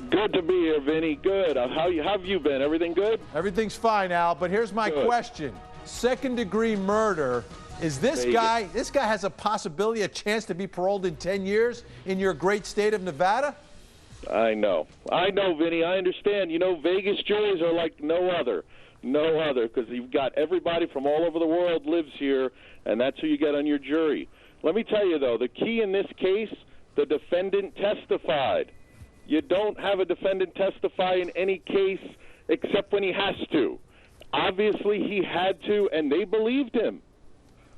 Good to be here, Vinny. Good. How have you been? Everything good? Everything's fine, Al, but here's my question. Second-degree murder, is this guy has a possibility, a chance to be paroled in 10 years in your great state of Nevada? I know, Vinny. I understand. You know, Vegas juries are like no other, because you've got everybody from all over the world lives here, and that's who you get on your jury. Let me tell you, though, the key in this case, the defendant testified. You don't have a defendant testify in any case except when he has to. Obviously, he had to, and they believed him.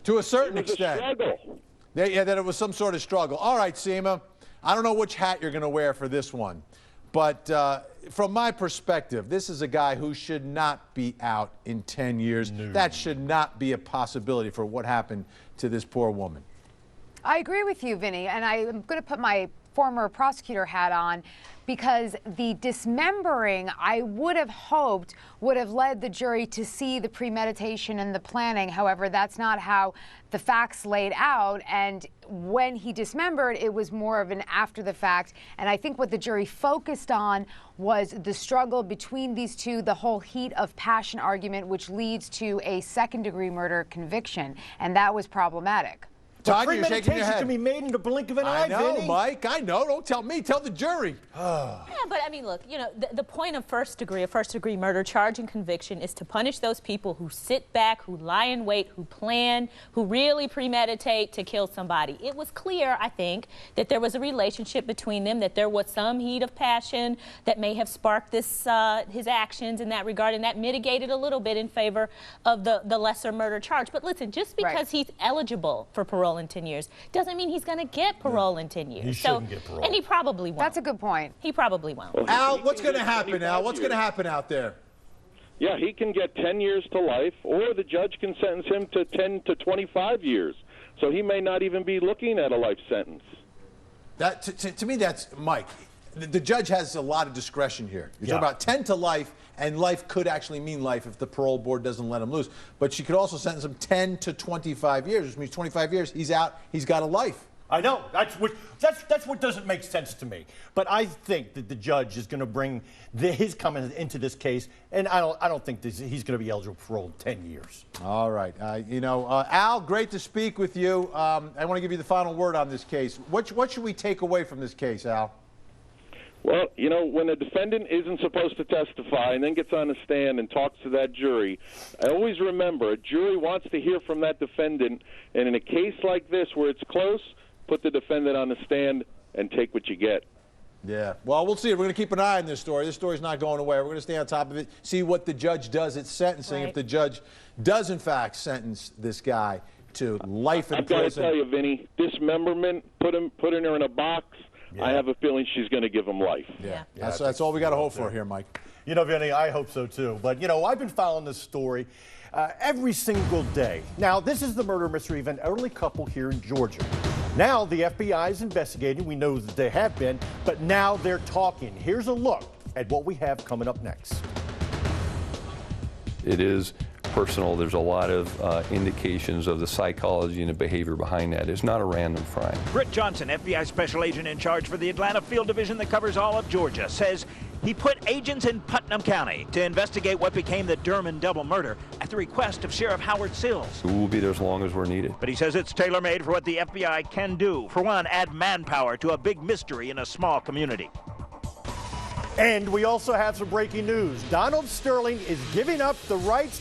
To a certain A extent. struggle. Yeah, that it was some sort of struggle. All right, Seema, I don't know which hat you're going to wear for this one, but from my perspective, this is a guy who should not be out in 10 years. No. That should not be a possibility for what happened to this poor woman. I agree with you, Vinny, and I'm going to put my former prosecutor hat on, because the dismembering, I would have hoped, would have led the jury to see the premeditation and the planning. However, that's not how the facts laid out. And when he dismembered, it was more of an after the fact. And I think what the jury focused on was the struggle between these two, the whole heat of passion argument, which leads to a second-degree murder conviction. And that was problematic. Tanya, you're shaking your head. Can be made in the blink of an eye, I know, Vinny. Mike. I know. Don't tell me. Tell the jury. Yeah, but I mean, look, you know, the point of a first-degree murder charge and conviction is to punish those people who sit back, who lie in wait, who plan, who really premeditate to kill somebody. It was clear, I think, that there was a relationship between them, that there was some heat of passion that may have sparked this his actions in that regard, and that mitigated a little bit in favor of the lesser murder charge. But listen, just because he's eligible for parole in 10 years doesn't mean he's going to get parole in 10 years. He shouldn't get parole. And he probably won't. That's a good point. He probably won't. Well, Al, what's going to happen, Al? What's going to happen out there? Yeah, he can get 10 years to life, or the judge can sentence him to 10 to 25 years. So he may not even be looking at a life sentence. That to me, that's Mike. The judge has a lot of discretion here. You're talking about 10 to life, and life could actually mean life if the parole board doesn't let him loose. But she could also sentence him 10 to 25 years, which means 25 years, he's out, he's got a life. I know. That's what doesn't make sense to me. But I think that the judge is going to bring his comment into this case, and I don't think he's going to be eligible for parole in 10 years. All right. Al, great to speak with you. I want to give you the final word on this case. What should we take away from this case, Al? Well, you know, when a defendant isn't supposed to testify and then gets on the stand and talks to that jury, I always remember a jury wants to hear from that defendant, and in a case like this where it's close, put the defendant on the stand and take what you get. Yeah. Well, we'll see. We're going to keep an eye on this story. This story's not going away. We're going to stay on top of it, see what the judge does at sentencing. Right. If the judge does, in fact, sentence this guy to life in prison. I've got to tell you, Vinny, dismemberment, putting her in a box, I have a feeling she's going to give him life. Yeah. That's all we got to hope for here, Mike. You know, Vinny, I hope so, too. But, you know, I've been following this story every single day. Now, this is the murder mystery of an elderly couple here in Georgia. Now, the FBI is investigating. We know that they have been, but now they're talking. Here's a look at what we have coming up next. It is personal. There's a lot of indications of the psychology and the behavior behind that. It's not a random crime. Britt Johnson, FBI special agent in charge for the Atlanta Field Division that covers all of Georgia, says he put agents in Putnam County to investigate what became the Derman double murder at the request of Sheriff Howard Sills. We will be there as long as we're needed. But he says it's tailor-made for what the FBI can do. For one, add manpower to a big mystery in a small community. And we also have some breaking news. Donald Sterling is giving up the rights